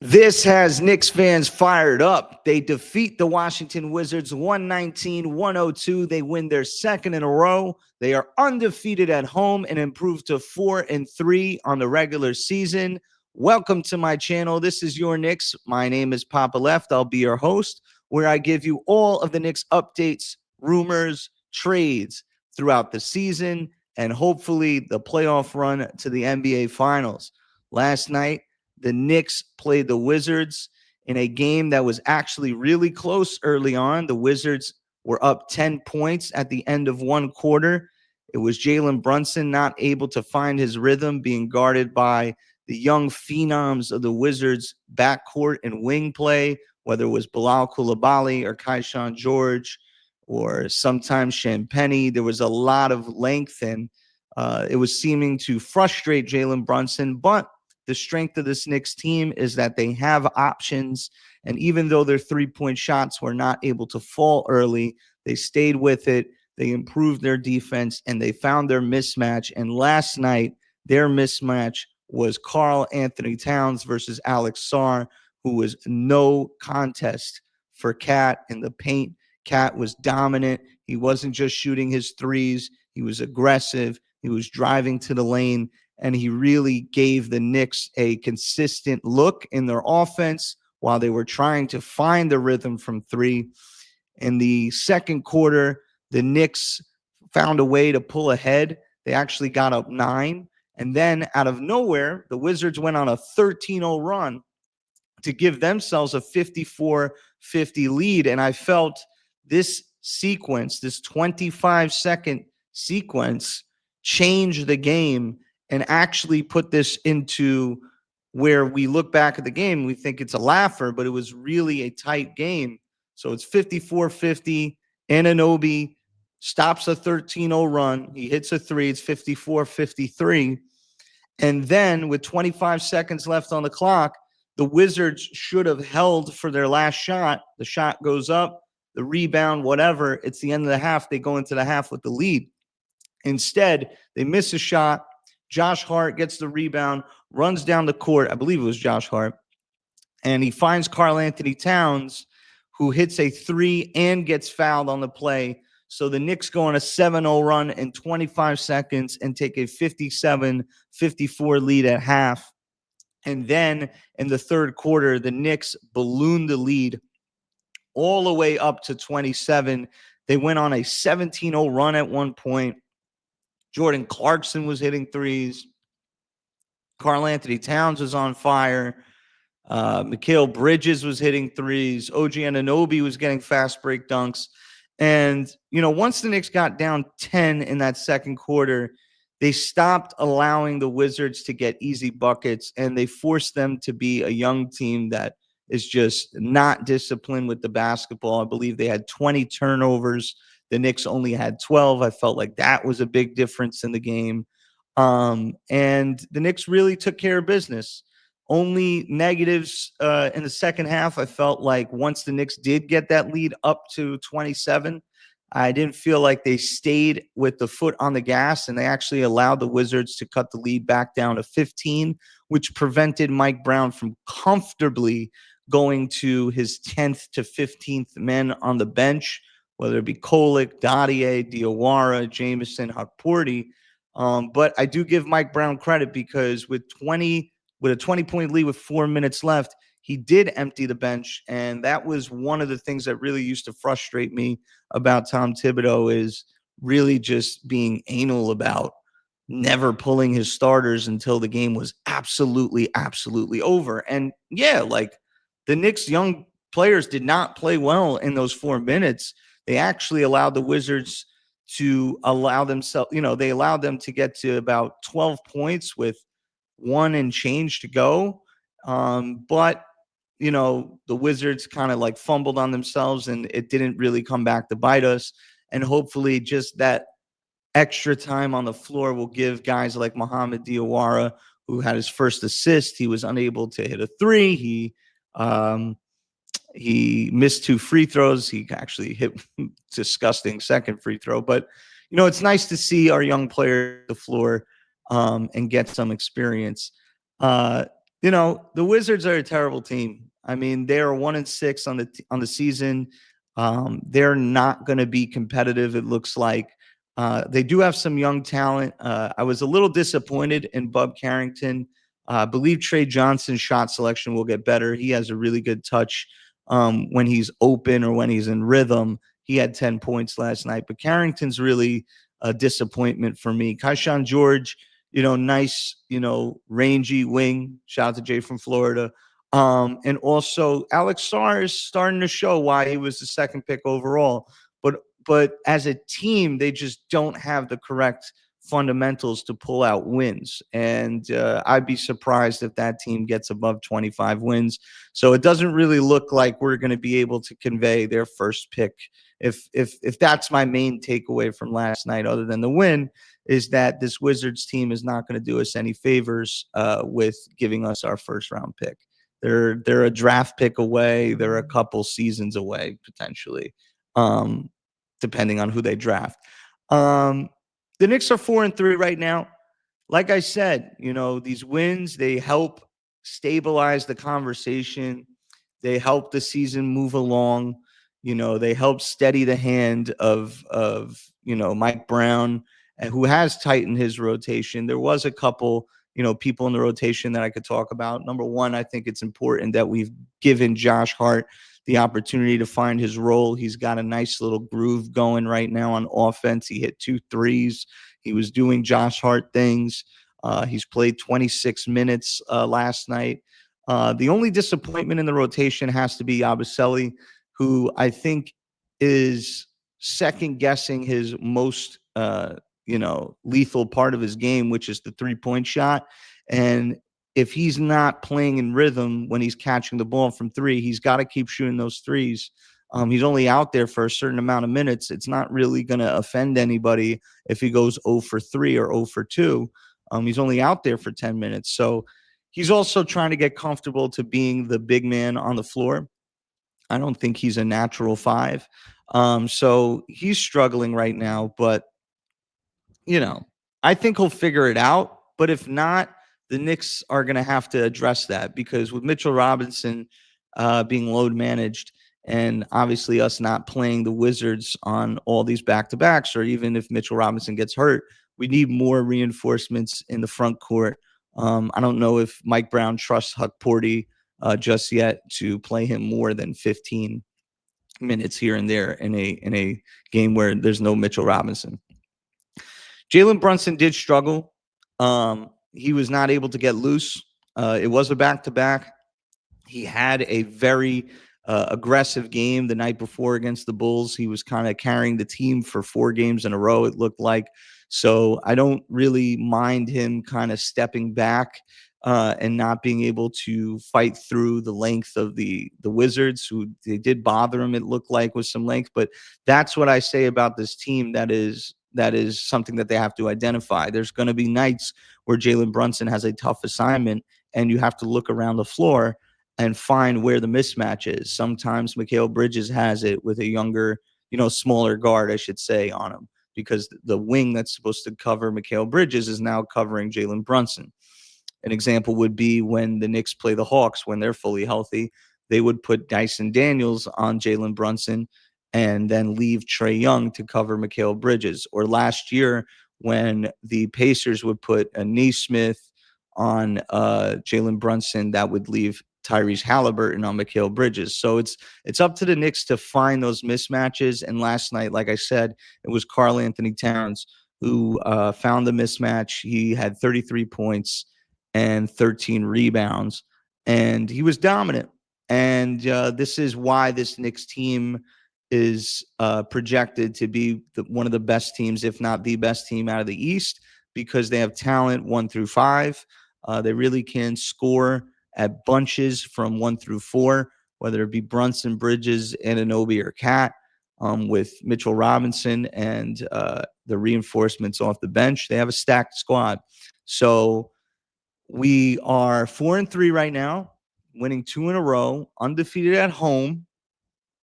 This has Knicks fans fired up. They defeat the Washington Wizards 119-102. They win their second in a row. They are undefeated at home and improved to 4-3 on the regular season. Welcome to my channel. This is your Knicks. My name is Poppa Left. I'll be your host, where I give you all of the Knicks updates, rumors, trades throughout the season, and hopefully the playoff run to the NBA Finals. Last night, the Knicks played the Wizards in a game that was actually really close early on. The Wizards were up 10 points at the end of one quarter. It was Jalen Brunson not able to find his rhythm, being guarded by the young phenoms of the Wizards' backcourt and wing play, whether it was Bilal Coulibaly or Kaishan George or sometimes Champagnie. There was a lot of length, and it was seeming to frustrate Jalen Brunson, but the strength of this Knicks team is that they have options. And even though their three-point shots were not able to fall early, they stayed with it. They improved their defense and they found their mismatch. And last night, their mismatch was Karl Anthony Towns versus Alex Sarr, who was no contest for Cat in the paint. Cat was dominant. He wasn't just shooting his threes. He was aggressive. He was driving to the lane, and he really gave the Knicks a consistent look in their offense while they were trying to find the rhythm from three. In the second quarter, the Knicks found a way to pull ahead. They actually got up 9. And then out of nowhere, the Wizards went on a 13-0 run to give themselves a 54-50 lead. And I felt this sequence, this 25-second sequence, changed the game and actually put this into where we look back at the game, we think it's a laugher, but it was really a tight game. So it's 54-50. Anunoby stops a 13-0 run. He hits a three. It's 54-53. And then with 25 seconds left on the clock, the Wizards should have held for their last shot. The shot goes up, the rebound, whatever. It's the end of the half. They go into the half with the lead. Instead, they miss a shot. Josh Hart gets the rebound, runs down the court. I believe it was Josh Hart. And he finds Karl Anthony Towns, who hits a three and gets fouled on the play. So the Knicks go on a 7-0 run in 25 seconds and take a 57-54 lead at half. And then in the third quarter, the Knicks ballooned the lead all the way up to 27. They went on a 17-0 run at one point. Jordan Clarkson was hitting threes. Karl Anthony Towns was on fire. Mikal Bridges was hitting threes. OG Anunoby was getting fast break dunks. And, once the Knicks got down 10 in that second quarter, they stopped allowing the Wizards to get easy buckets, and they forced them to be a young team that is just not disciplined with the basketball. I believe they had 20 turnovers. The Knicks only had 12. I felt like that was a big difference in the game. And the Knicks really took care of business. Only negatives in the second half. I felt like once the Knicks did get that lead up to 27, I didn't feel like they stayed with the foot on the gas, and they actually allowed the Wizards to cut the lead back down to 15, which prevented Mike Brown from comfortably going to his 10th to 15th men on the bench, whether it be Kolek, Dottier, Diawara, Jameson, Hukporti. But I do give Mike Brown credit because with a 20-point lead with 4 minutes left, he did empty the bench. And that was one of the things that really used to frustrate me about Tom Thibodeau, is really just being anal about never pulling his starters until the game was absolutely, absolutely over. And yeah, like the Knicks' young players did not play well in those 4 minutes. They actually allowed the Wizards to allow themselves, they allowed them to get to about 12 points with 1 and change to go. But the Wizards kind of like fumbled on themselves, and it didn't really come back to bite us. And hopefully just that extra time on the floor will give guys like Mohamed Diawara, who had his first assist. He was unable to hit a three. He missed 2 free throws. He actually hit disgusting second free throw. But, it's nice to see our young players on the floor and get some experience. The Wizards are a terrible team. I mean, they are 1-6 on the season. They're not going to be competitive. It looks like they do have some young talent. I was a little disappointed in Bub Carrington. I believe Trey Johnson's shot selection will get better. He has a really good touch when he's open or when he's in rhythm. He had 10 points last night, but Carrington's really a disappointment for me. Kaishan George, nice, rangy wing. Shout out to Jay from Florida. And also Alex Sarr is starting to show why he was the second pick overall. But as a team, they just don't have the correct fundamentals to pull out wins. And I'd be surprised if that team gets above 25 wins. So it doesn't really look like we're going to be able to convey their first pick. If that's my main takeaway from last night, other than the win, is that this Wizards team is not going to do us any favors with giving us our first round pick. They're a draft pick away. They're a couple seasons away potentially, depending on who they draft. The Knicks are 4-3 right now. Like I said, these wins, they help stabilize the conversation. They help the season move along. They help steady the hand of Mike Brown, and who has tightened his rotation. There was a couple, people in the rotation that I could talk about. Number one, I think it's important that we've given Josh Hart the opportunity to find his role. He's got a nice little groove going right now on offense. He hit 2 threes. He was doing Josh Hart things. He's played 26 minutes last night. The only disappointment in the rotation has to be Yabusele, who I think is second guessing his most lethal part of his game, which is the 3-point shot. And if he's not playing in rhythm when he's catching the ball from 3, he's got to keep shooting those threes. He's only out there for a certain amount of minutes. It's not really going to offend anybody if he goes 0 for 3 or 0 for 2. He's only out there for 10 minutes. So he's also trying to get comfortable to being the big man on the floor. I don't think he's a natural 5. So he's struggling right now, but I think he'll figure it out. But if not, the Knicks are going to have to address that, because with Mitchell Robinson being load managed, and obviously us not playing the Wizards on all these back-to-backs, or even if Mitchell Robinson gets hurt, we need more reinforcements in the front court. I don't know if Mike Brown trusts Huck Porty just yet to play him more than 15 minutes here and there in a game where there's no Mitchell Robinson. Jalen Brunson did struggle. He was not able to get loose. It was a back-to-back. He had a very aggressive game the night before against the Bulls. He was kind of carrying the team for 4 games in a row, it looked like. So I don't really mind him kind of stepping back and not being able to fight through the length of the Wizards, who they did bother him, it looked like, with some length. But that's what I say about this team. That is something that they have to identify. There's going to be nights where Jalen Brunson has a tough assignment, and you have to look around the floor and find where the mismatch is. Sometimes Mikal Bridges has it with a younger, smaller guard, I should say, on him, because the wing that's supposed to cover Mikal Bridges is now covering Jalen Brunson. An example would be when the Knicks play the Hawks when they're fully healthy. They would put Dyson Daniels on Jalen Brunson and then leave Trae Young to cover Mikal Bridges. Or last year when the Pacers would put a Nesmith on Jalen Brunson, that would leave Tyrese Halliburton on Mikal Bridges. So it's up to the Knicks to find those mismatches. And last night, like I said, it was Karl Anthony Towns who found the mismatch. He had 33 points and 13 rebounds, and he was dominant. And this is why this Knicks team is projected to be one of the best teams, if not the best team out of the East, because they have talent 1 through 5. They really can score at bunches from 1 through 4, whether it be Brunson, Bridges, Anunoby, or Cat, with Mitchell Robinson and the reinforcements off the bench. They have a stacked squad. So we are 4-3 right now, winning 2 in a row, undefeated at home,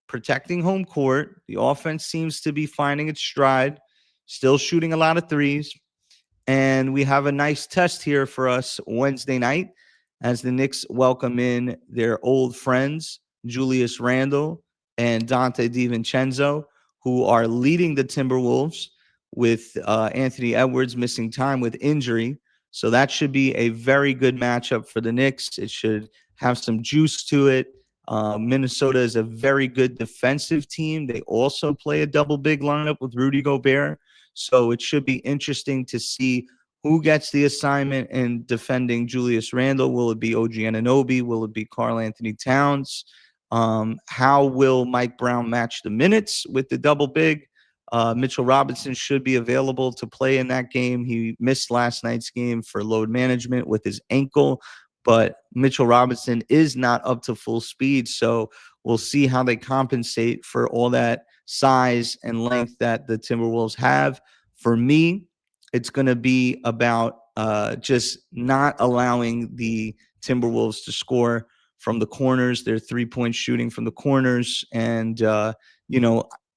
protecting home court. The offense seems to be finding its stride, still shooting a lot of threes. And we have a nice test here for us Wednesday night as the Knicks welcome in their old friends, Julius Randle and Dante DiVincenzo, who are leading the Timberwolves with Anthony Edwards missing time with injury. So that should be a very good matchup for the Knicks. It should have some juice to it. Minnesota is a very good defensive team. They also play a double big lineup with Rudy Gobert. So it should be interesting to see who gets the assignment in defending Julius Randle. Will it be OG Anunoby? Will it be Karl Anthony Towns? How will Mike Brown match the minutes with the double big? Mitchell Robinson should be available to play in that game. He missed last night's game for load management with his ankle, but Mitchell Robinson is not up to full speed. So we'll see how they compensate for all that size and length that the Timberwolves have. For me, it's going to be about just not allowing the Timberwolves to score from the corners. Their 3-point shooting from the corners, and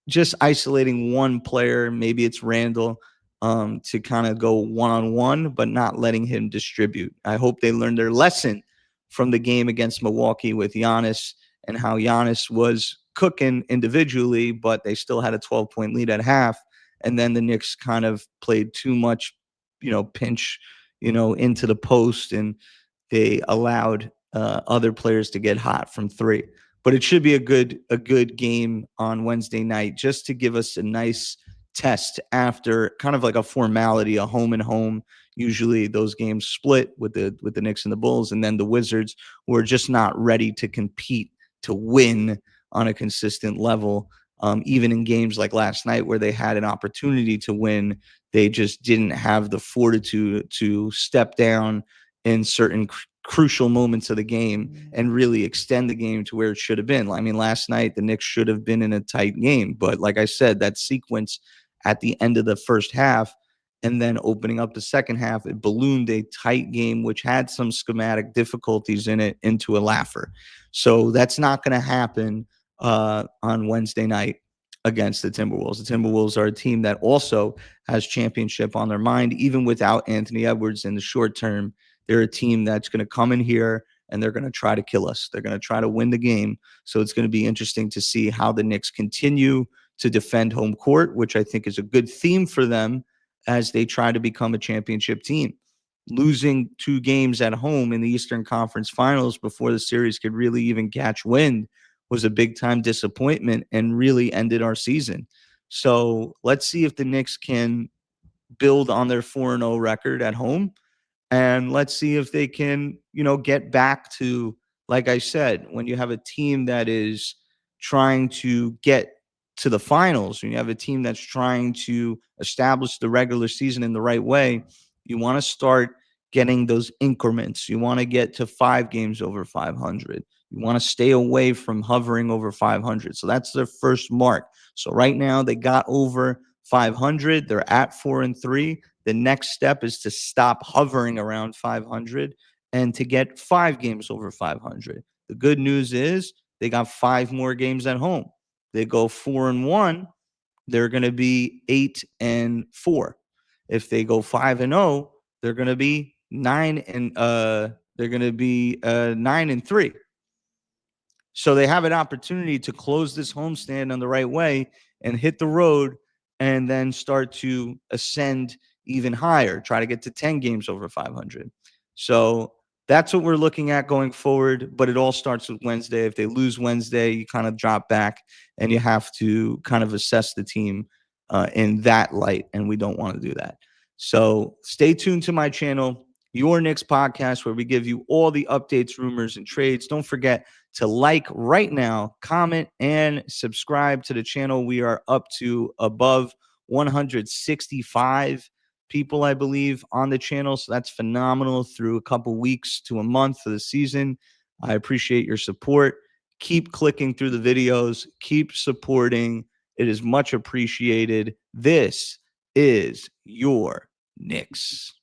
just isolating one player. Maybe it's Randall, to kind of go one-on-one, but not letting him distribute. I hope they learned their lesson from the game against Milwaukee with Giannis, and how Giannis was cooking individually, but they still had a 12-point lead at half. And then the Knicks kind of played too much, pinch, into the post, and they allowed other players to get hot from three. But it should be a good game on Wednesday night, just to give us a nice test after kind of like a formality, a home and home. Usually those games split with the Knicks and the Bulls, and then the Wizards, who are just not ready to compete to win on a consistent level. Even in games like last night where they had an opportunity to win, they just didn't have the fortitude to step down in certain crucial moments of the game and really extend the game to where it should have been. I mean, last night the Knicks should have been in a tight game, but like I said, that sequence at the end of the first half and then opening up the second half, it ballooned a tight game which had some schematic difficulties in it into a laugher. So that's not going to happen on Wednesday night against the Timberwolves. The Timberwolves are a team that also has championship on their mind, even without Anthony Edwards in the short term. They're a team that's going to come in here and they're going to try to kill us. They're going to try to win the game. So it's going to be interesting to see how the Knicks continue to defend home court, which I think is a good theme for them as they try to become a championship team. Losing 2 games at home in the Eastern Conference Finals before the series could really even catch wind was a big-time disappointment and really ended our season. So let's see if the Knicks can build on their 4-0 record at home. And let's see if they can, get back to, like I said, when you have a team that is trying to get to the finals, when you have a team that's trying to establish the regular season in the right way, you want to start getting those increments. You want to get to 5 games over 500. You want to stay away from hovering over 500. So that's their first mark. So right now they got over 500. They're at 4-3. The next step is to stop hovering around 500 and to get 5 games over 500. The good news is they got 5 more games at home. They go 4-1, they're going to be 8-4. If they go 5-0, they're going to be 9-3. So they have an opportunity to close this homestand on the right way and hit the road and then start to ascend even higher, try to get to 10 games over 500. So that's what we're looking at going forward, but it all starts with Wednesday. If they lose Wednesday, you kind of drop back and you have to kind of assess the team in that light, and we don't want to do that. So stay tuned to my channel, Your Knicks Podcast, where we give you all the updates, rumors, and trades. Don't forget to like right now, comment, and subscribe to the channel. We are up to above 165 people, I believe, on the channel. So that's phenomenal through a couple weeks to a month of the season. I appreciate your support. Keep clicking through the videos. Keep supporting. It is much appreciated. This is Your Knicks.